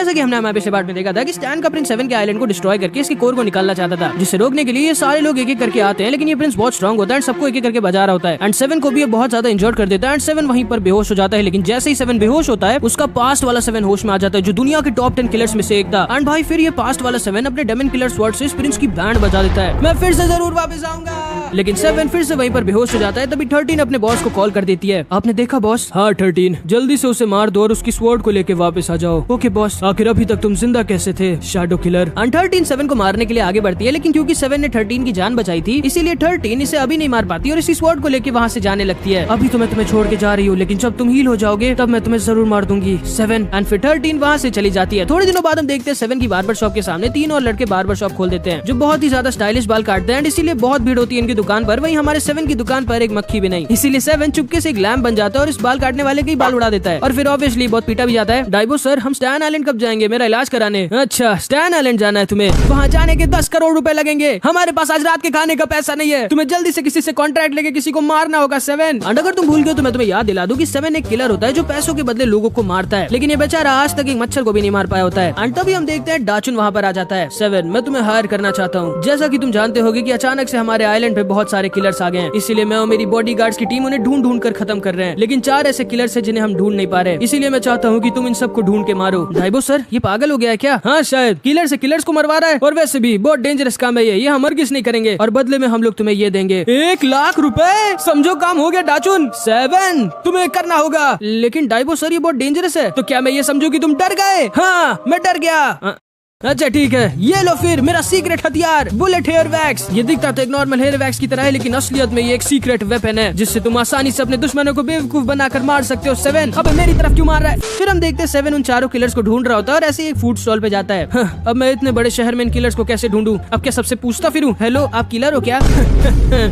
जैसा कि हमने हमारे पिछले पार्ट में देखा था कि स्टैन का प्रिंस 7 के आइलैंड को डिस्ट्रॉय करके इसके कोर को निकालना चाहता था, जिसे रोकने के लिए ये सारे लोग एक एक करके आते हैं, लेकिन ये प्रिंस बहुत स्ट्रॉन्ग होता है एंड सबको एक एक करके बजा रहा होता है एंड 7 को भी ये बहुत ज्यादा इंजर्ड कर देता है एंड 7 वहीं पर बेहोश हो जाता है। लेकिन जैसे ही 7 बेहोश होता है उसका पास्ट वाला 7 होश में आ जाता है, जो दुनिया के टॉप 10 किलर्स में से एक था। एंड भाई फिर ये पास्ट वाला 7 अपने डेमन किलर स्वॉर्ड से इस प्रिंस की बैंड बजा देता है, मैं फिर से जरूर वापस आऊंगा। लेकिन 7 फिर से वहीं पर बेहोश हो जाता है। तभी 13 अपने बॉस को कॉल कर देती है, आपने देखा बॉस? हाँ 13, जल्दी से उसे मार दो और उसकी स्वॉर्ड को लेके वापस आ जाओ। Okay boss. आखिर अभी तक तुम जिंदा कैसे थे शैडो किलर? 13 7 को मारने के लिए आगे बढ़ती है, लेकिन क्योंकि 7 ने 13 की जान बचाई थी इसीलिए 13 इसे अभी नहीं मार पाती और इसी स्वॉर्ड को लेके वहाँ से जाने लगती है। अभी तो मैं तुम्हें छोड़ के जा रही हूँ, लेकिन जब तुम हील हो जाओगे तब मैं तुम्हें जरूर मार दूंगी 7। एंड फिर 13 वहाँ से चली जाती है। थोड़े दिनों बाद हम देखते हैं 7 की बार्बर शॉप के सामने 3 और लड़के बार्बर शॉप खोल देते हैं, जो बहुत ही ज्यादा स्टाइलिश बाल काटते हैं, इसीलिए बहुत भीड़ होती है इनकी दुकान पर। वहीं हमारे 7 की दुकान पर एक मक्खी भी नहीं, इसीलिए 7 चुपके से एक लैम्प बन जाता है और इस बाल काटने वाले के बाल उड़ा देता है और फिर ऑब्वियसली बहुत पीटा भी जाता है। डाइबो सर, हम स्टैन आइलैंड कब जाएंगे मेरा इलाज कराने? अच्छा स्टैन आइलैंड जाना है तुम्हें, वहाँ जाने के 10 करोड़ रुपए लगेंगे, हमारे पास आज रात के खाने का पैसा नहीं है, तुम्हें जल्दी से किसी से कॉन्ट्रैक्ट लेके किसी को मारना होगा 7। और अगर तुम भूल गए तो मैं तुम्हें याद दिला दूं कि 7 एक किलर होता है जो पैसों के बदले लोगों को मारता है, लेकिन ये बेचारा आज तक एक मच्छर को भी नहीं मार पाया होता है। और तभी हम देखते हैं डाचुन वहाँ पर आ जाता है, 7 मैं तुम्हें हायर करना चाहता हूँ। जैसा कि तुम जानते होगे कि अचानक से हमारे आइलैंड पे बहुत सारे किलर्स आ गए हैं, इसीलिए मैं और मेरी बॉडीगार्ड्स की टीम उन्हें ढूंढ ढूंढ कर खत्म कर रहे हैं, लेकिन 4 ऐसे किलर्स हैं जिन्हें हम ढूंढ नहीं पा रहे, इसीलिए मैं चाहता हूँ कि तुम इन सबको ढूंढ के मारो। डाइबो सर, ये पागल हो गया है क्या? हाँ शायद, किलर से किलर्स को मरवा रहा है और वैसे भी बहुत डेंजरस काम है ये हम हरगिज़ नहीं करेंगे और बदले में हम लोग तुम्हें ये देंगे 1 लाख रुपए। समझो काम हो गया डाचुन। 7 तुम्हें करना होगा। लेकिन डाइबो सर ये बहुत डेंजरस है, तो क्या मैं ये समझू कि तुम डर गए? हाँ मैं डर गया। अच्छा ठीक है, ये लो फिर मेरा सीक्रेट हथियार बुलेट हेयर वैक्स। ये दिखता तो एक नॉर्मल हेयर वैक्स की तरह है, लेकिन असलियत में ये एक सीक्रेट वेपन है जिससे तुम आसानी से अपने दुश्मनों को बेवकूफ बनाकर मार सकते हो। 7 अब मेरी तरफ क्यों मार रहा है? फिर हम देखते हैं 7 उन चारों किलर्स को ढूंढ रहा होता है और ऐसे ही एक फूड स्टॉल पे जाता है। अब मैं इतने बड़े शहर में इन किलर्स को कैसे ढूंढूं? अब क्या सबसे पूछता फिरूं, हेलो आप किलर हो क्या?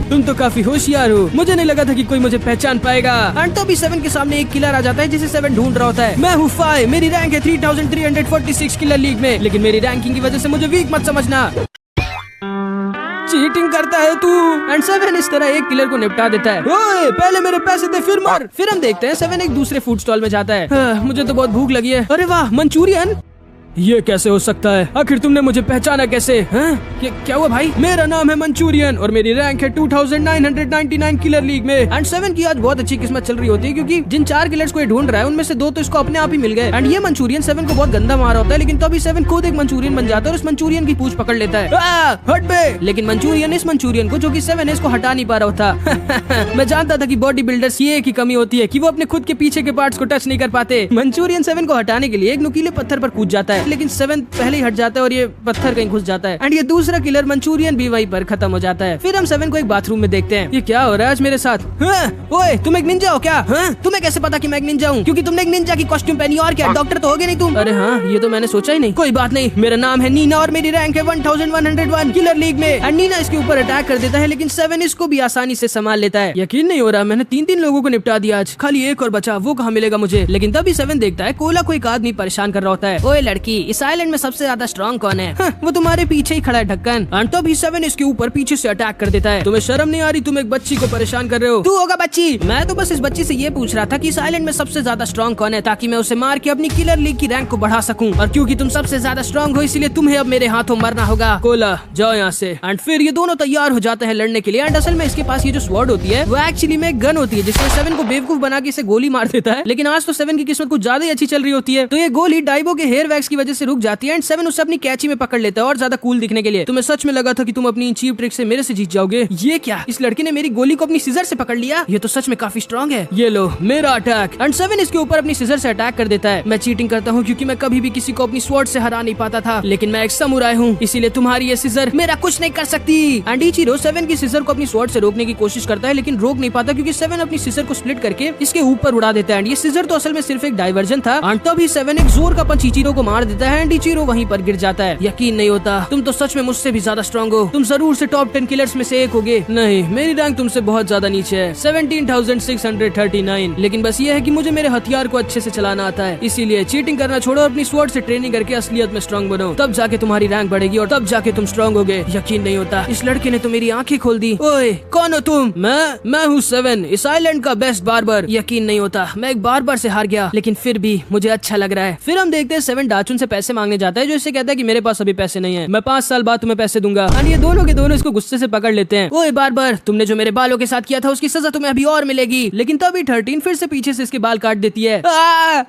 तुम तो काफी होशियार हो, मुझे नहीं लगा था कि कोई मुझे पहचान पाएगा। एंड तभी 7 के सामने एक किलर आ जाता है जिसे 7 ढूंढ रहा होता है। मैं हूँ 5, मेरी रैंक है 3346 किलर लीग में, लेकिन मेरी रैंकिंग की वजह से मुझे वीक मत समझना। चीटिंग करता है तू। एंड 7 इस तरह एक किलर को निपटा देता है। ओए पहले मेरे पैसे दे फिर मार। फिर हम देखते हैं 7 एक दूसरे फूड स्टॉल में जाता है। मुझे तो बहुत भूख लगी है। अरे वाह मंचूरियन, ये कैसे हो सकता है? आखिर तुमने मुझे पहचाना कैसे? क्या हुआ भाई? मेरा नाम है मंचूरियन और मेरी रैंक है 2999 किलर लीग में। एंड 7 की आज बहुत अच्छी किस्मत चल रही होती है, क्योंकि जिन 4 किलर्स को ये ढूंढ रहा है उनमें से 2 तो इसको अपने आप ही मिल गए। एंड ये मंचूरियन 7 को बहुत गंदा मारा होता है, लेकिन तभी 7 खुद एक मंचूरियन बन जाता है और उस मंचूरियन की पूंछ पकड़ लेता है। हट बे! लेकिन मंचूरियन इस मंचूरियन को, जो कि 7 है, इसको हटा नहीं पा रहा था। मैं जानता था कि बॉडी बिल्डर्स ये एक ही कमी होती है कि वो अपने खुद के पीछे के पार्ट्स को टच नहीं कर पाते। मंचूरियन 7 को हटाने के लिए एक नुकीले पत्थर पर कूद जाता है, लेकिन 7 पहले ही हट जाता है और ये पत्थर कहीं घुस जाता है। एंड ये दूसरा किलर मंचूरियन भी वहीं पर खत्म हो जाता है। फिर हम 7 को एक बाथरूम में देखते हैं। ये क्या हो रहा है आज मेरे साथ? ओए तुम एक निंजा हो क्या? तुम्हें कैसे पता कि मैं एक निंजा हूँ? क्योंकि तुमने एक निंजा की कॉस्ट्यूम पहनी और क्या डॉक्टर तो होगे नहीं तुम? अरे हाँ, ये तो मैंने सोचा ही नहीं। कोई बात नहीं, मेरा नाम है नीना और मेरी रैंक है 1101 किलर लीग में। एंड नीना इसके ऊपर अटैक कर देता है, लेकिन 7 इसको भी आसानी से संभाल लेता है। यकीन नहीं हो रहा, मैंने 3 लोगों को निपटा दिया आज, खाली एक और बचा, वो कहाँ मिलेगा मुझे? लेकिन तभी 7 देखता है कोला को एक आदमी परेशान कर रहा होता है। ओए लड़की, इस आइलैंड में सबसे ज्यादा स्ट्रॉन्ग कौन है? वो तुम्हारे पीछे ही खड़ा है ढक्कन। और तभी 7 इसके ऊपर पीछे से अटैक कर देता है। तुम्हें शर्म नहीं आ रही? तुम एक बच्ची को परेशान कर रहे हो। तू होगा बच्ची? मैं तो बस इस बच्ची से ये पूछ रहा था कि इस आइलैंड में सबसे ज्यादा स्ट्रॉन्ग कौन है, ताकि मैं उसे मार के अपनी किलर लीग की रैंक को बढ़ा सकूं। और क्योंकि तुम सबसे ज्यादा स्ट्रॉन्ग हो, इसलिए तुम्हें अब मेरे हाथों मरना होगा। कोला जाओ यहाँ से। एंड फिर ये दोनों तैयार हो जाते हैं लड़ने के लिए। एंड असल में इसके पास ये जो स्वॉर्ड होती है वो एक्चुअली में एक गन होती है, जिससे 7 को बेवकूफ बना के इसे गोली मार देता है। लेकिन आज तो 7 की किस्मत कुछ ज्यादा ही अच्छी चल रही होती है, तो ये गोली डाइबो के हेयर वैक्स की वजह से रुक जाती है। एंड 7 उसे अपनी कैची में पकड़ लेता है और ज्यादा कूल दिखने के लिए। तुम्हें सच में लगा था कि तुम अपनी चीप ट्रिक से मेरे से जीत जाओगे? ये क्या, इस लड़के ने मेरी गोली को अपनी सीजर से पकड़ लिया? ये तो सच में काफी स्ट्रॉन्ग है। ये लो मेरा अटैक। एंड 7 इसके ऊपर अपनी सीजर से अटैक कर देता है। मैं चीटिंग करता हूँ क्योंकि मैं कभी भी किसी को अपनी स्वॉर्ड से हरा नहीं पाता था, लेकिन मैं एक समुराई हूँ, इसीलिए तुम्हारी ये सीजर मेरा कुछ नहीं कर सकती। एंड इचिरो 7 की सीजर को अपनी स्वॉर्ड से रोकने की कोशिश करता है, लेकिन रोक नहीं पाता क्योंकि 7 अपनी सीजर को स्प्लिट करके इसके ऊपर उड़ा देता है। एंड ये सीजर तो असल में सिर्फ एक डाइवर्जन था। एंड तभी 7 एक जोर का पंच इचिरो को मार देता है एंड इचिरो वहीं पर गिर जाता है। यकीन नहीं होता, तुम तो सच में मुझसे भी ज्यादा स्ट्रॉन्ग हो। तुम जरूर से टॉप 10 किलर्स में से एक होगे। नहीं, मेरी रैंक तुमसे बहुत ज्यादा नीचे है, 17,639। लेकिन बस ये है कि मुझे मेरे हथियार को अच्छे से चलाना आता है, इसीलिए चीटिंग करना छोड़ो, अपनी स्वॉर्ड से ट्रेनिंग करके असलियत में स्ट्रॉन्ग बनो, तब जाके तुम्हारी रैंक बढ़ेगी और तब जाके तुम स्ट्रॉन्ग होगे। यकीन नहीं होता, इस लड़के ने तो मेरी आंखें खोल दी। ओए कौन हो तुम? मैं हूँ 7, इस आइलैंड का बेस्ट बार्बर। यकीन नहीं होता, मैं एक बार्बर से हार गया, लेकिन फिर भी मुझे अच्छा लग रहा है। फिर हम देखते हैं 7 डाचुन से पैसे मांगने जाता है, जो इससे कहता है कि मेरे पास अभी पैसे नहीं है, मैं 5 साल बाद तुम्हें पैसे दूंगा। एंड ये दोनों के दोनों इसको गुस्से से पकड़ लेते हैं। ओए बार तुमने जो मेरे बालों के साथ किया था उसकी सजा तुम्हें अभी और मिलेगी। लेकिन तभी 13 फिर से पीछे से इसके बाल काट देती है।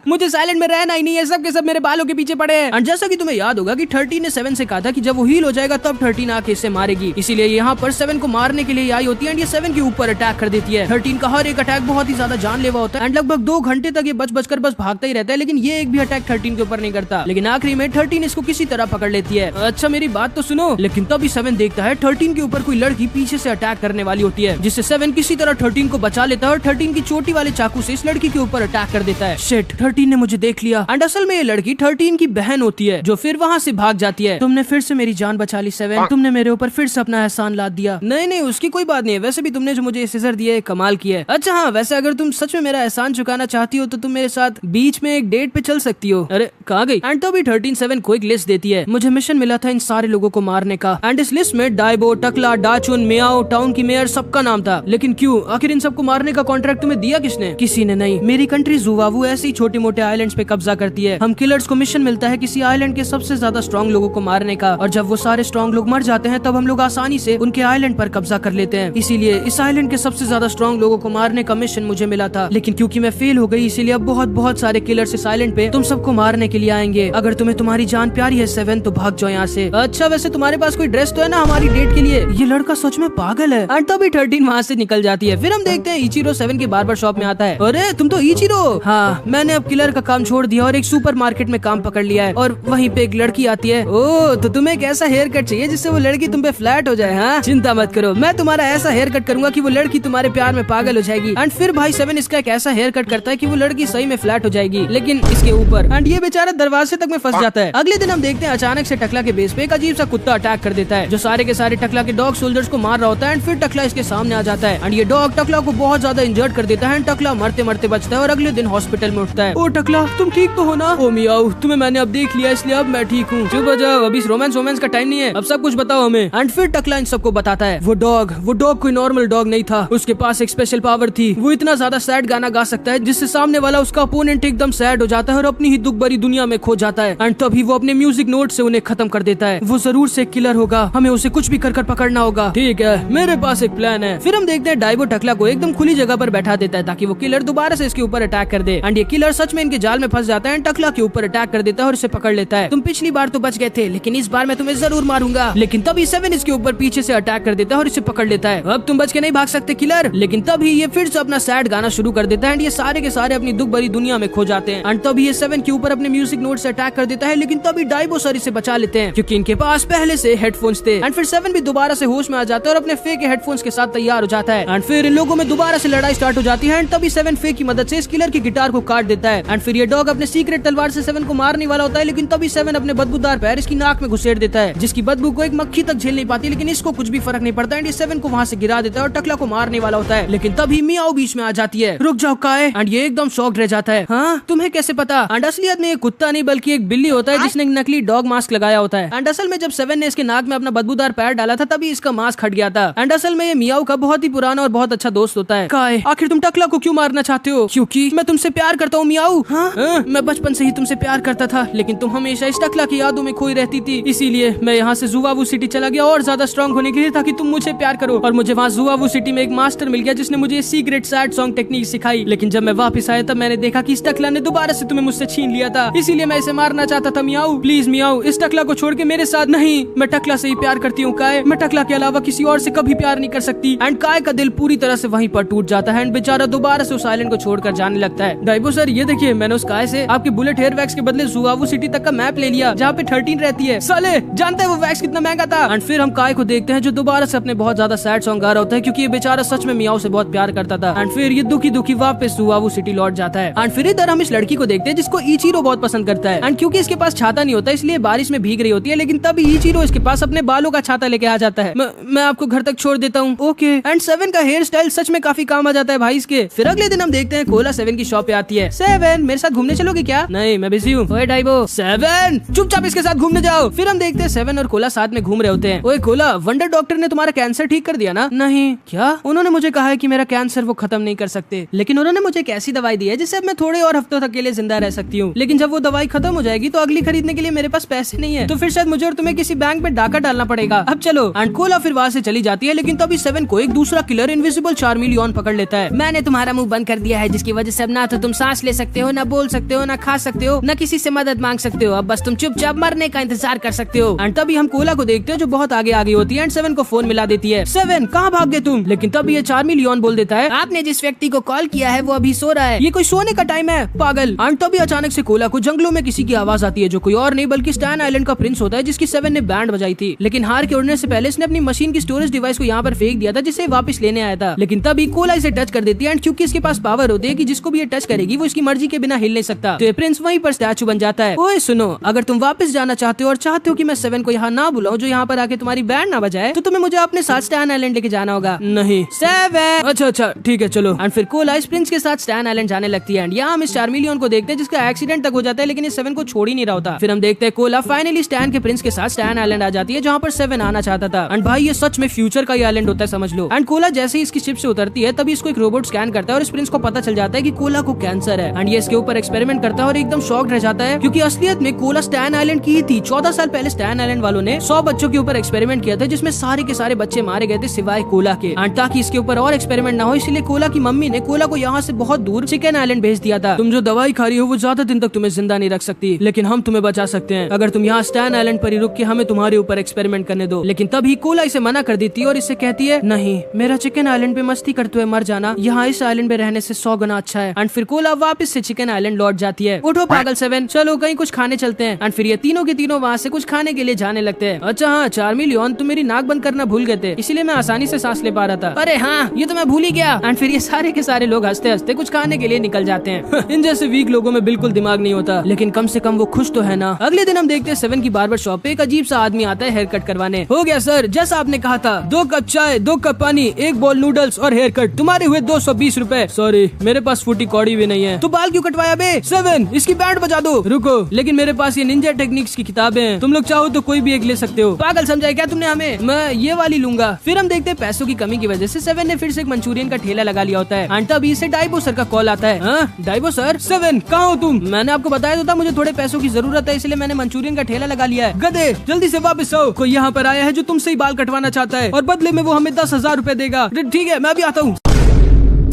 मुझे साइलेंट में रहना ही नहीं है, सब के सब मेरे बालों के पीछे पड़े हैं। एंड जैसा कि तुम्हें याद होगा कि 13 ने 7 से कहा था कि जब वो हील हो जाएगा तब 13 आके इसे मारेगी, इसीलिए यहाँ पर 7 को मारने के लिए आई होती है। एंड ये 7 के ऊपर अटैक कर देती है। 13 का हर एक अटैक बहुत ही ज्यादा जानलेवा होता है एंड लगभग 2 घंटे तक ये बच कर बस भागता ही रहता है, लेकिन ये एक भी अटैक 13 के ऊपर नहीं करता। लेकिन आखिरी में 13 इसको किसी तरह पकड़ लेती है। अच्छा मेरी बात तो सुनो। लेकिन तभी 7 देखता है 13 के ऊपर कोई लड़की पीछे से अटैक करने वाली होती है, जिससे 7 किसी तरह 13 को बचा लेता है और 13 की चोटी वाले चाकू से इस लड़की के ऊपर अटैक कर देता है। शिट, 13 ने मुझे देख लिया। एंड असल में ये लड़की 13 की बहन होती है, जो फिर वहाँ से भाग जाती है। तुमने फिर से मेरी जान बचा ली 7, तुमने मेरे ऊपर फिर से अपना एहसान लाद दिया। नहीं उसकी कोई बात नहीं है, वैसे भी तुमने जो मुझे सीजर दिए कमाल किया है। अच्छा हाँ, वैसे अगर तुम सच में मेरा एहसान चुकाना चाहती हो तो तुम मेरे साथ बीच में एक डेट पे चल सकती हो। अरे कहाँ गई? एंड तभी 13 7 को एक लिस्ट देती है। मुझे मिशन मिला था इन सारे लोगों को मारने का एंड इस लिस्ट में डाइबो, टकला, डाचुन, मियाओ, टाउन की मेयर सबका नाम था। लेकिन क्यों? आखिर इन सबको मारने का कॉन्ट्रैक्ट तुम्हें दिया किसने? किसी ने नहीं। मेरी कंट्री जुवावू ऐसे ही छोटे मोटे आइलैंड्स पे कब्जा करती है। हम किलर्स को मिशन मिलता है किसी आइलैंड के सबसे ज्यादा स्ट्रॉन्ग लोगों को मारने का, और जब वो सारे स्ट्रॉन्ग लोग मर जाते हैं तब हम लोग आसानी से उनके आइलैंड पर कब्जा कर लेते हैं। इसीलिए इस आइलैंड के सबसे ज्यादा स्ट्रॉन्ग लोगों को मारने का मिशन मुझे मिला था। लेकिन क्योंकि मैं फेल हो गई, इसीलिए अब बहुत सारे किलर्स इस आइलैंड पे तुम सबको मारने के लिए आएंगे। अगर तुम्हें तुम्हारी जान प्यारी है 7 तो भाग जाओ यहाँ से। अच्छा वैसे तुम्हारे पास कोई ड्रेस तो है ना हमारी डेट के लिए? ये लड़का सच में पागल है। एंड तभी 13 वहाँ से निकल जाती है। फिर हम देखते हैं इचिरो 7 के बार्बर शॉप में आता है। अरे तुम तो इचिरो? हाँ, मैंने अब किलर का काम छोड़ दिया और एक सुपर मार्केट में काम पकड़ लिया है। और वहीं पे एक लड़की आती है। ओह, तो तुम्हें एक ऐसा हेयर कट चाहिए जिससे वो लड़की तुम पे फ्लैट हो जाए? हाँ, चिंता मत करो, मैं तुम्हारा ऐसा हेयर कट करूंगा कि वो लड़की तुम्हारे प्यार में पागल हो जाएगी। एंड फिर भाई 7 इसका एक ऐसा हेयर कट करता है कि वो लड़की सही में फ्लैट हो जाएगी, लेकिन इसके ऊपर। एंड ये बेचारा दरवाजे तक में फंस जाता है। अगले दिन हम देखते हैं अचानक से टकला के बेस पे एक अजीब सा कुत्ता अटैक कर देता है, जो सारे के सारे टकला के डॉग सोल्जर्स को मार रहा होता है। एंड फिर टकला इसके सामने आ जाता है एंड ये डॉग टकला को बहुत ज्यादा इंजर्ड कर देता है। एंड टकला मरते मरते बचता है और अगले दिन हॉस्पिटल में उठता है। ओ टकला, तुम ठीक तो हो ना? ओ मियाओ, तुम्हें मैंने अब देख लिया इसलिए अब मैं ठीक हूँ। चुप हो जाओ, अभी रोमांस का टाइम नहीं है, अब सब कुछ बताओ हमें। एंड फिर टकला इन सबको बताता है वो डॉग कोई नॉर्मल डॉग नहीं था, उसके पास एक स्पेशल पावर थी। वो इतना ज्यादा सैड गाना गा सकता है जिससे सामने वाला उसका अपोनेंट एकदम सैड हो जाता है और अपनी ही दुख भरी दुनिया में खो जाता है। एंड तभी वो अपने म्यूजिक नोट से उन्हें खत्म कर देता है। वो जरूर से किलर होगा, हमें उसे कुछ भी कर पकड़ना होगा। ठीक है, मेरे पास एक प्लान है। फिर हम देखते हैं डाइबो टकला को एकदम खुली जगह पर बैठा देता है ताकि वो किलर दोबारा से इसके ऊपर अटैक कर दे। एंड ये किलर सच में इनके जाल में फंस जाता है, टकला के ऊपर अटैक कर देता है और इसे पकड़ लेता है। तुम पिछली बार तो बच गए थे, लेकिन इस बार मैं तुम्हें जरूर मारूंगा। लेकिन तभी 7 इसके ऊपर पीछे से अटैक कर देता है और इसे पकड़ लेता है। अब तुम बच के नहीं भाग सकते किलर। लेकिन तभी ये फिर से अपना सैड गाना शुरू कर देता है एंड ये सारे के सारे अपनी दुख भरी दुनिया में खो जाते हैं। एंड तभी ये 7 के ऊपर अपने म्यूजिक नोट से अटैक कर देता है, लेकिन तभी डाइबो सर इसे बचा लेते हैं क्योंकि इनके पास पहले से हेडफोन्स थे। एंड फिर 7 भी दोबारा से होश में आ जाता है और अपने फेक हेडफोन्स के साथ तैयार हो जाता है। एंड फिर इन लोगों में दोबारा से लड़ाई स्टार्ट हो जाती है। एंड तभी 7 फेक की मदद से इस किलर की गिटार को काट देता है। एंड फिर ये डॉग अपने सीक्रेट तलवार से 7 को मारने वाला होता है, लेकिन तभी 7 अपने बदबूदार पैर इसकी नाक में घुसेड़ देता है, जिसकी बदबू को एक मक्खी तक झेल नहीं पाती। लेकिन इसको कुछ भी फर्क नहीं पड़ता एंड ये 7 को वहाँ से गिरा देता है और टकला को मारने वाला होता है। लेकिन तभी मियाओ बीच में आ जाती है। रुक जाओ काए। एंड ये एकदम शॉक्ड रह जाता है। हाँ, तुम्हें कैसे पता? एंड असलियत में ये कुत्ता नहीं बल्कि एक बिल्ली होता है जिसने नकली डॉग मास्क लगाया होता है। एंड असल में जब 7 ने इसके नाक में अपना बदबूदार पैर डाला था तभी इसका मास्क हट गया था। एंड असल में ये मियाओ का बहुत ही पुराना और बहुत अच्छा दोस्त होता है। काए, आखिर तुम टकला को क्यों मारना चाहते हो? क्योंकि मैं तुमसे प्यार करता हूँ मियाओ। हाँ? मैं बचपन से ही तुमसे प्यार करता था, लेकिन तुम हमेशा इस टकला की यादों में खोई रहती थी। इसीलिए मैं यहाँ से जुवावू सिटी चला गया और ज्यादा स्ट्रॉन्ग होने के लिए, ताकि तुम मुझे प्यार करो। और मुझे वहाँ जुवावू सिटी में एक मास्टर मिल गया जिसने मुझे सीक्रेट सैड सॉन्ग टेक्निक सिखाई। लेकिन जब मैं वापस आया तब मैंने देखा कि इस टकला ने दोबारा से तुम्हें मुझसे छीन लिया था, इसीलिए मैं इसे मारना चाहता था। मियाओ प्लीज मियाओ, इस टकला को छोड़ के मेरे साथ नहीं, मैं टकला से ही प्यार करती हूँ काए, मैं टकला के अलावा किसी और से कभी प्यार नहीं कर सकती। एंड काय का दिल पूरी तरह से वहीं पर टूट जाता है एंड बेचारा दोबारा से उस आइलैंड को छोड़कर जाने लगता है। डाइबो सर ये देखिए, मैंने उस काय से आपके बुलेट हेयर वैक्स के बदले जुवावू सिटी तक का मैप ले लिया जहाँ पे 13 रहती है। साले जानते हैं वो वैक्स कितना महंगा था? एंड फिर हम काय को देखते हैं जो दोबारा से अपने बहुत ज्यादा सैड सॉन्ग गा रहा होता है क्योंकि ये बेचारा सच में मियाओ से बहुत प्यार करता था। एंड फिर ये दुखी दुखी वापस जुवावू सिटी लौट जाता है। एंड फिर इधर हम इस लड़की को देखते हैं जिसको इचिरो बहुत पसंद करता है। एंड क्योंकि इसके पास छाता नहीं होता इसलिए बारिश में भीग रही होती है, लेकिन तभी इचिरो इसके पास अपने बालों का छाता लेके आ जाता है। मैं आपको घर तक छोड़ देता हूँ। ओके। एंड 7 का हेयर स्टाइल सच में काफी काम आ जाता है भाई इसके। फिर अगले दिन हम देखते हैं कोला 7 की शॉप पे आती है। 7 मेरे साथ घूमने चलोगे क्या? नहीं मैं बिजी हूँ। ओए डाइबो 7 चुपचाप इसके साथ घूमने जाओ। फिर हम देखते हैं 7 और कोला साथ में घूम रहे होते हैं। ओए कोला, वंडर डॉक्टर ने तुम्हारा कैंसर ठीक कर दिया ना? नहीं। क्या? उन्होंने मुझे कहा है कि मेरा कैंसर वो खत्म नहीं कर सकते, लेकिन उन्होंने मुझे एक ऐसी दवाई दी है जिससे अब मैं थोड़े और हफ्तों तक के लिए जिंदा रह सकती हूँ। लेकिन जब वो दवाई खत्म खत्म हो जाएगी तो अगली खरीदने के लिए मेरे पास पैसे नहीं है, तो फिर शायद मुझे और तुम्हें किसी बैंक में डाका डालना पड़ेगा। अब चलो। एंड कोला फिर वहाँ से चली जाती है, लेकिन तभी 7 को एक दूसरा किलर इनविजिबल चार्मिलियन पकड़ लेता है। मैंने तुम्हारा मुंह बंद कर दिया है, जिसकी वजह से अब ना तो तुम सांस ले सकते हो, ना बोल सकते हो, ना खा सकते हो, ना किसी से मदद मांग सकते हो। अब बस तुम चुपचाप मरने का इंतजार कर सकते हो। एंड तभी हम कोला को देखते हैं जो बहुत आगे आगे होती है एंड 7 को फोन मिला देती है। 7 कहाँ भाग गए तुम? लेकिन तभी ये चार्मिलियन बोल देता है, आपने जिस व्यक्ति को कॉल किया है वो अभी सो रहा है, ये कोई सोने का टाइम है पागल। एंड तभी अचानक से कोला को जंगलों में किसी की आवाज आती है, जो कोई और नहीं बल्कि स्टैन आइलैंड का प्रिंस होता है, जिसकी 7 ने बैंड बजाई थी। लेकिन हार के उड़ने से पहले इसने अपनी मशीन की स्टोरेज डिवाइस को यहाँ पर फेंक दिया था, जिसे वापस लेने आया था। लेकिन तभी कोला इसे टच कर देती है एंड क्योंकि इसके पास पावर होती है कि जिसको भी ये टच करेगी वो इसकी मर्जी के बिना हिल नहीं सकता, तो ये प्रिंस वहीं पर स्टैचू बन जाता है। ओए सुनो, अगर तुम वापस जाना चाहते हो और चाहते हो कि मैं 7 को यहाँ ना बुलाऊं जो यहाँ पर आके तुम्हारी बैंड ना बजाए, तो तुम्हें मुझे अपने साथ स्टैन आइलैंड लेके जाना होगा। नहीं 7। अच्छा ठीक है चलो। एंड फिर कोला इस प्रिंस के साथ स्टैन आइलैंड जाने लगती है। एंड यहाँ हम इस चार्मिलियन को देखते हैं जिसका एक्सीडेंट तक हो जाता है, लेकिन ये 7 को छोड़ ही नहीं रहा होता। फिर हम देखते हैं कोला फाइनली स्टैन के प्रिंस के साथ स्टैन आइलैंड आ जाती है, जहाँ पर 7 आना चाहता था। एंड भाई ये सच में फ्यूचर का आइलैंड होता है, समझ लो। एंड कोला जैसे ही इसकी शिप से उतरती है तभी इसको एक रोबोट स्कैन करता है और इस प्रिंस को पता चल जाता है कि कोला को कैंसर है। एंड ये इसके ऊपर एक्सपेरिमेंट करता है और एकदम शॉक्ड रह जाता है, क्योंकि असलियत में कोला स्टैन आइलैंड की ही थी। 14 साल पहले स्टैन आइलैंड वालों ने 100 बच्चों के ऊपर एक्सपेरिमेंट किया था, जिसमें सारे के सारे बच्चे मारे गए थे सिवाय कोला के। एंड ताकि इसके ऊपर और एक्सपेरिमेंट ना हो, इसलिए कोला की मम्मी ने कोला को यहाँ से बहुत दूर चिकन आइलैंड भेज दिया था। तुम जो दवाई खा रही हो वो ज्यादा दिन तक तुम्हें जिंदा नहीं रख सकती, लेकिन हम तुम्हें बचा सकते हैं अगर तुम यहाँ स्टैन आइलैंड पर ही रुक के हमें तुम्हारे ऊपर एक्सपेरिमेंट करने दो। लेकिन तभी कोला इसे मना कर देती है और इससे कहती है, नहीं, मेरा चिकन आइलैंड पे मस्ती करते हुए मर जाना यहाँ इस आइलैंड पे रहने से 100 गुना अच्छा है। एंड फिर कोला वापस से चिकन आइलैंड लौट जाती है। उठो पागल 7, चलो कहीं कुछ खाने चलते हैं। एंड फिर ये तीनों के तीनों वहाँ से कुछ खाने के लिए जाने लगते हैं। अच्छा हाँ चार्मिलियन, तुम मेरी नाक बंद करना भूल गए थे, इसीलिए मैं आसानी से सांस ले पा रहा था। अरे हाँ ये तो मैं भूल ही गया। एंड फिर ये सारे के सारे लोग हंसते हंसते कुछ खाने के लिए निकल जाते हैं। इन जैसे वीक लोगों में बिल्कुल दिमाग नहीं होता, लेकिन कम से कम वो खुश तो है ना। अगले दिन हम देखते हैं 7 की बार्बर शॉप पे एक अजीब सा आदमी आता है हेयर कट करवाने। हो गया सर, जैसा आपने कहा था, 2 कप चाय, 2 कप पानी, 1 बॉल नूडल्स और हेयर कट। तुम्हारे हुए 220 रुपए। सॉरी मेरे पास फूटी कौड़ी भी नहीं है। तो बाल क्यों कटवाया बे? 7 इसकी बैंड बजा दो। रुको, लेकिन मेरे पास ये निंजा टेक्निक्स की किताबें हैं, तुम लोग चाहो तो कोई भी एक ले सकते हो। पागल समझा क्या तुमने हमें? मैं ये वाली लूंगा। फिर हम देखते हैं पैसों की कमी की वजह से 7 ने फिर से एक मंचूरियन का ठेला लगा लिया होता है। एंड तभी इसे डाइबो सर का कॉल आता है। डाइबो सर? 7 कहाँ हो तुम? मैंने आपको बताया तो था मुझे थोड़े पैसों की जरूरत है, इसलिए मैंने मंचूरियन का ठेला लगा लिया है। गधे जल्दी से वापस आओ, कोई यहाँ पर आया है जो तुमसे ही बाल कटवाना चाहता है और बदले में वो हमें 10,000 रुपए देगा। ठीक है मैं भी आता हूँ।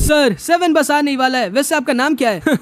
सर 7 बस आ नहीं वाला है। वैसे आपका नाम क्या है?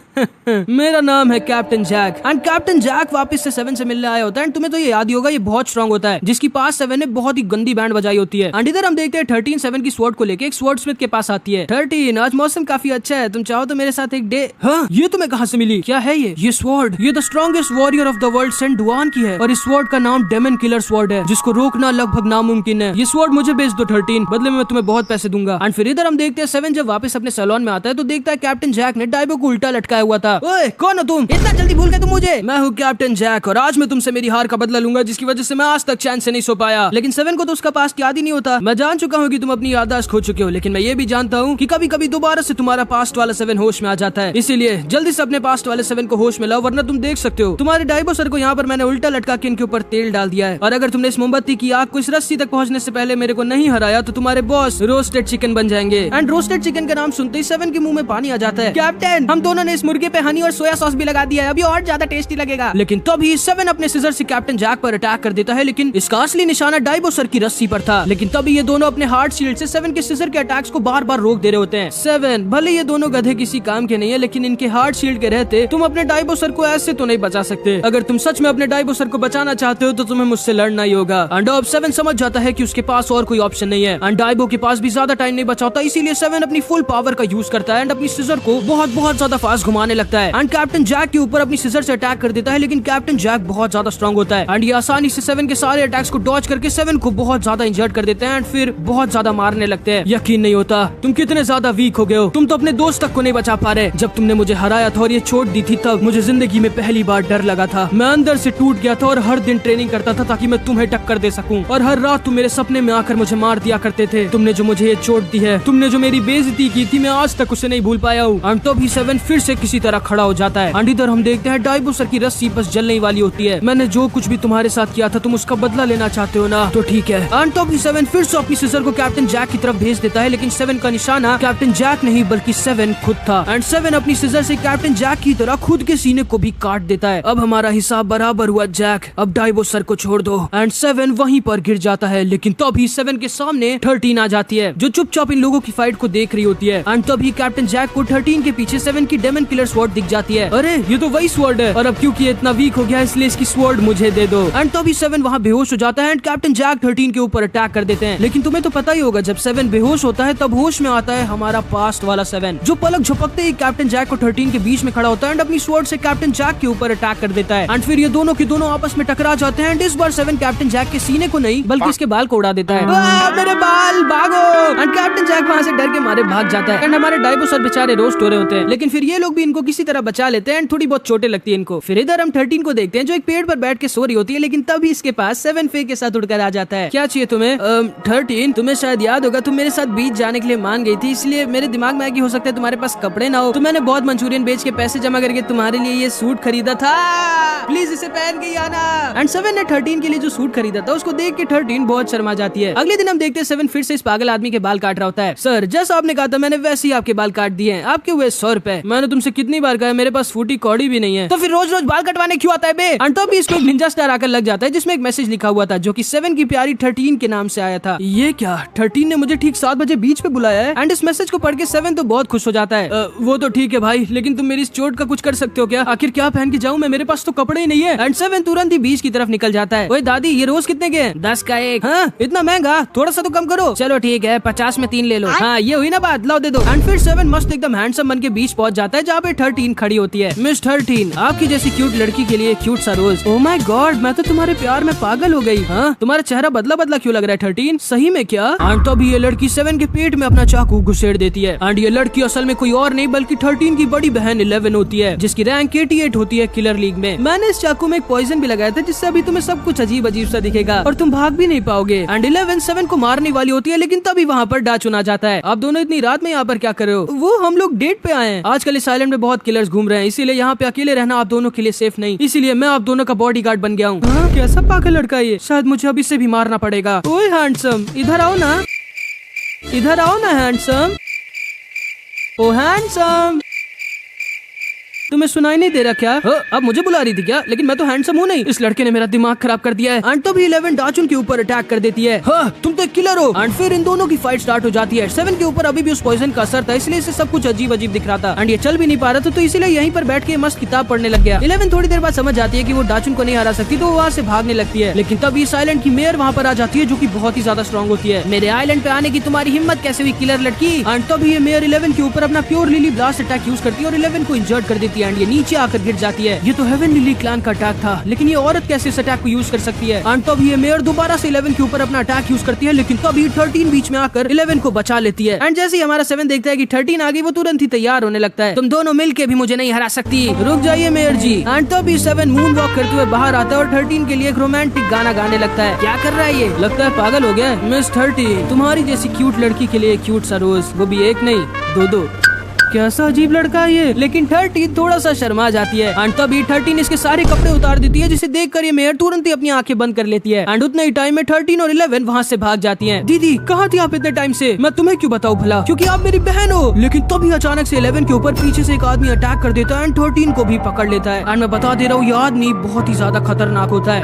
मेरा नाम है Captain Jack. And Captain Jack वापस से 7 से मिलने आया होता है। एंड तुम्हें तो ये याद ही होगा, ये बहुत स्ट्रांग होता है, जिसकी पास 7 ने बहुत ही गंदी बैंड बजाई होती है। एंड इधर हम देखते हैं 13 7 की स्वॉर्ड को लेके एक स्वॉर्ड स्मिथ के पास आती है। 13 आज मौसम काफी अच्छा है, तुम चाहो तो मेरे साथ एक डे। हाँ ये तुम्हें कहाँ से मिली? क्या है ये स्वॉर्ड? ये the strongest warrior of the world Saint Duan की है और इस स्वॉर्ड का नाम डेमन किलर स्वॉर्ड है, जिसको रोकना लगभग नामुमकिन है। ये स्वॉर्ड मुझे बेच दो 13, बदले में मैं तुम्हें बहुत पैसे दूंगा। एंड फिर इधर हम देखते हैं 7 जब वापस अपने सैलून में आता है तो देखता है कैप्टन जैक ने डाइबो को उल्टा लटकाया हुआ था। ओए कौन हो तुम? इतना जल्दी भूल गए तुम मुझे? मैं हूँ कैप्टन जैक और आज मैं तुमसे मेरी हार का बदला लूंगा, जिसकी वजह से मैं आज तक चैन से नहीं सो पाया। लेकिन 7 को तो उसका पास्ट याद ही नहीं होता। मैं जान चुका हूँ कि तुम अपनी याददाश्त खो चुके हो, लेकिन मैं ये भी जानता हूँ कि कभी कभी दोबारा से तुम्हारा पास्ट वाला 7 होश में आ जाता है। इसीलिए जल्दी से अपने पास्ट वाले 7 को होश में लाओ, वरना तुम देख सकते हो तुम्हारे डाइबो सर को यहाँ पर मैंने उल्टा लटका के इनके ऊपर तेल डाल दिया है। और अगर तुमने इस मोमबत्ती की आग को इस रस्सी तक पहुँचने से पहले मेरे को नहीं हराया तो तुम्हारे बॉस रोस्टेड चिकन बन जाएंगे। एंड रोस्टेड चिकन का नाम सुनते ही 7 के मुंह में पानी आ जाता है। कैप्टन हम दोनों ने इस मुर्गे पे हनी और सोया सॉस भी लगा दिया है, अभी और ज्यादा टेस्टी लगेगा। लेकिन तभी 7 अपने सिजर से कैप्टन जैक पर अटैक कर देता है, लेकिन इसका असली निशाना डाइबो सर की रस्सी पर था। लेकिन तभी ये दोनों अपने हार्ट शील्ड से 7 के सिजर के अटैक्स को बार बार रोक दे रहे होते हैं। 7 भले ये दोनों गधे किसी काम के नहीं है, लेकिन इनके हार्ट शील्ड के रहते तुम अपने डाइबो सर को ऐसे तो नहीं बचा सकते। अगर तुम सच में अपने डाइबो सर को बचाना चाहते हो तो तुम्हें मुझसे लड़ना ही होगा। एंड अब 7 समझ जाता है कि उसके पास और कोई ऑप्शन नहीं है। एंड डाइबो के पास भी ज्यादा टाइम नहीं बचा होता, इसीलिए 7 अपनी फुल पावर का यूज करता है एंड अपनी सिजर को बहुत ज्यादा फास्ट घुमाने लगता है। एंड कैप्टन जैक के ऊपर अपनी सिजर से अटैक कर देता है, लेकिन कैप्टन जैक बहुत ज्यादा स्ट्रांग होता है एंड ये आसानी से 7 के सारे अटैक्स को डॉज करके 7 को बहुत ज्यादा इंजर्ड कर देते हैं एंड फिर बहुत ज्यादा मारने लगते हैं। यकीन नहीं होता तुम कितने ज्यादा वीक हो गए हो, तुम तो अपने दोस्त तक को नहीं बचा पा रहे। जब तुमने मुझे हराया था और ये छोड़ दी थी तब मुझे जिंदगी में पहली बार डर लगा था। मैं अंदर से टूट गया था और हर दिन ट्रेनिंग करता था ताकि मैं तुम्हें टक्कर दे सकूं, और हर रात तुम मेरे सपने में आकर मुझे मार दिया करते थे। तुमने जो मुझे ये चोट दी है, तुमने जो मेरी बेइज्जती की थी मैं आज तक उसे नहीं भूल पाया हूँ। एंड तभी 7 फिर से किसी तरह खड़ा हो जाता है। एंड इधर हम देखते हैं डायबोसर की रस्सी बस जलने वाली होती है। मैंने जो कुछ भी तुम्हारे साथ किया था तुम उसका बदला लेना चाहते हो ना, तो ठीक है। एंड तभी 7 फिर से अपनी सिजर को कैप्टन जैक की तरफ भेज देता है, लेकिन 7 का निशाना कैप्टन जैक नहीं बल्कि 7 खुद था। एंड 7 अपनी सिजर से कैप्टन जैक की तरह खुद के सीने को भी काट देता है। अब हमारा हिसाब बराबर हुआ जैक, अब डायबोसर को छोड़ दो। एंड 7 वहीं पर गिर जाता है, लेकिन तभी 7 के सामने 13 आ जाती है जो चुपचाप इन लोगों की फाइट को देख रही होती है। एंड तभी कैप्टन जैक को 13 के पीछे 7 की डेमन किलर स्वॉर्ड दिख जाती है। अरे ये तो वही स्वॉर्ड है, और अब क्योंकि ये इतना वीक हो गया इसलिए इसकी स्वॉर्ड मुझे दे दो। एंड तभी 7 वहाँ बेहोश हो जाता है एंड कैप्टन जैक 13 के ऊपर अटैक कर देते हैं। लेकिन तुम्हें तो पता ही होगा जब 7 बेहोश होता है तब होश में आता है हमारा पास्ट वाला 7 जो पलक झपकते ही कैप्टन जैक को 13 के बीच में खड़ा होता है एंड अपनी स्वॉर्ड से कैप्टन जैक के ऊपर अटैक कर देता है। एंड फिर ये दोनों के दोनों आपस में टकरा जाते हैं एंड इस बार 7 कैप्टन जैक के सीने को नहीं बल्कि इसके बाल को उड़ा देता है। मेरे बाल, भागो। एंड कैप्टन जैक वहाँ से डर के मारे भाग जाता है एंड हमारे डायबोसर बेचारे रोस्ट हो रहे होते हैं, लेकिन फिर ये लोग भी इनको किसी तरह बचा लेते हैं एंड थोड़ी बहुत चोटें लगती है इनको। फिर इधर हम 13 को देखते हैं जो एक पेड़ पर बैठ के सो रही होती है, लेकिन तभी इसके पास 7 फे के साथ उड़कर आ जाता है। क्या चाहिए तुम्हें? 13 तुम्हें शायद याद होगा तुम मेरे साथ बीच जाने के लिए मान गई थी, इसलिए मेरे दिमाग में आया कि हो सकता है तुम्हारे पास कपड़े ना हो, तो मैंने बहुत मंचूरियन बेच के पैसे जमा करके तुम्हारे लिए ये सूट खरीदा था, प्लीज इसे पहन के ही आना। एंड 7 ने 13 के लिए जो सूट खरीदा था उसको देख के 13 बहुत शर्मा जाती है। अगले दिन हम देखते हैं 7 फिर से इस पागल आदमी के बाल काट रहा होता है। सर जैसा आपने कहा था मैंने वैसे ही आपके बाल काट दिए हैं, आपके हुए 100 रुपए। मैंने तुमसे कितनी बार कहा मेरे पास फूटी कौड़ी भी नहीं है, तो फिर रोज रोज बाल कटवाने क्यों आता है बे? एंड तो भी इसको एक निंजा स्टार आकर लग जाता है जिसमें एक मैसेज लिखा हुआ था जो कि 7 की प्यारी 13 के नाम से आया था। ये क्या 13 ने मुझे ठीक 7 बजे बीच पे बुलाया है? एंड इस मैसेज को पढ़ के 7 तो बहुत खुश हो जाता है। वो तो ठीक है भाई, लेकिन तुम मेरी इस चोट का कुछ कर सकते हो क्या? आखिर क्या पहन के जाऊं मैं, मेरे पास तो कपड़े ही नहीं है। एंड 7 तुरंत ही बीच की तरफ निकल जाता है। ओए दादी ये रोज कितने के हैं? 10 का एक। हाँ इतना महंगा, थोड़ा सा तो कम करो। चलो ठीक है 50 में 3 ले लो। हाँ ये हुई ना बात, लो दे दो। एंड फिर 7 मस्त एकदम हैंडसम बन के बीच पहुंच जाता है जहाँ पे 13 खड़ी होती है। मिस 13 आपकी जैसी क्यूट लड़की के लिए क्यूट सा रोज। ओह माय गॉड मैं तो तुम्हारे प्यार में पागल हो गई। हाँ तुम्हारा चेहरा बदला बदला क्यों लग रहा है 13? सही में क्या? एंड तभी ये लड़की 7 के पेट में अपना चाकू घुसेड़ देती है। एंड ये लड़की असल में कोई और नहीं बल्कि 13 की बड़ी बहन 11 होती है जिसकी रैंक 88 होती है किलर लीग में। मैंने इस चाकू में एक पॉइजन भी लगाया था जिससे अभी तुम्हें सब कुछ अजीब अजीब सा दिखेगा और तुम भाग भी नहीं पाओगे। एंड 11 7 को मारने वाली होती है, लेकिन तभी वहाँ पर डा चुना जाता है। आप दोनों इतनी रात में यहाँ पर क्या कर रहे हो? वो हम लोग डेट पे आए हैं। आजकल इस आइलैंड में बहुत किलर्स घूम रहे हैं, इसीलिए यहाँ पे अकेले रहना आप दोनों के लिए सेफ नहीं, इसीलिए मैं आप दोनों का बॉडीगार्ड बन गया हूँ। कैसा पागल लड़का है ये, शायद मुझे अब इसे भी मारना पड़ेगा। ओए हैंडसम इधर आओ ना, इधर आओ ना हैंडसम। ओ हैंडसम तुम्हें सुनाई नहीं दे रहा क्या? अब मुझे बुला रही थी क्या? लेकिन मैं तो हैंडसम हूँ नहीं। इस लड़के ने मेरा दिमाग खराब कर दिया है। एंड तभी 11 डाचुन के ऊपर अटैक कर देती है। तुम तो एक किलर हो। एंड फिर इन दोनों की फाइट स्टार्ट हो जाती है। 7 के ऊपर अभी भी उस पॉइजन का असर था, इसलिए इसे सब कुछ अजीब अजीब दिख रहा था एंड ये चल भी नहीं पा रहा था, तो इसीलिए यहीं पर बैठ के मस्त किताब पढ़ने लग गया। 11 थोड़ी देर बाद समझ जाती है कि वो डाचुन को नहीं हरा सकती, तो वो वहाँ से भागने लगती है। लेकिन तभी इस आइलैंड की मेयर वहाँ पर आ जाती है जो की बहुत ही ज्यादा स्ट्रॉन्ग होती है। मेरे आइलैंड पे आने की तुम्हारी हिम्मत कैसे हुई किलर लड़की? एंड तभी ये मेयर 11 के ऊपर अपना pure lily blast attack use करती है और 11 को इंजर्ड कर देती है एंड ये नीचे आकर गिर जाती है। ये तो हेवन लिली क्लैन का अटैक था, लेकिन ये औरत कैसे इस अटैक को यूज कर सकती है? एंड तब ये मेयर दोबारा से 11 के ऊपर अपना अटैक यूज करती है, लेकिन तभी 13 बीच में आकर 11 को बचा लेती है। एंड जैसे ही हमारा 7 देखता है कि 13 आ गई, वो तुरंत ही तैयार होने लगता है। तुम दोनों मिलके भी मुझे नहीं हरा सकती, रुक जाइए मेयर जी। एंड तभी 7 मून वॉक करते हुए बाहर आता है और 13 के लिए एक रोमांटिक गाना गाने लगता है। क्या कर रहा है ये? लगता है पागल हो गया। मिस 13 तुम्हारी जैसी क्यूट लड़की के लिए क्यूट सा रोज, वो भी एक नहीं 2-2। कैसा अजीब लड़का है ये। लेकिन 13 थोड़ा सा शर्मा जाती है एंड तभी 13 इसके सारे कपड़े उतार देती है, जिसे देखकर ये मेयर तुरंत ही अपनी आंखें बंद कर लेती है। एंड उतने ही टाइम में 13 और 11 वहाँ से भाग जाती हैं। दीदी कहाँ थी आप इतने टाइम से? मैं तुम्हें क्यों बताऊँ भला, क्योंकि आप मेरी बहन हो। लेकिन तभी अचानक से 11 के ऊपर पीछे से एक आदमी अटैक कर देता है एंड 13 को भी पकड़ लेता है। एंड मैं बता दे रहा हूँ ये आदमी बहुत ही ज्यादा खतरनाक होता है।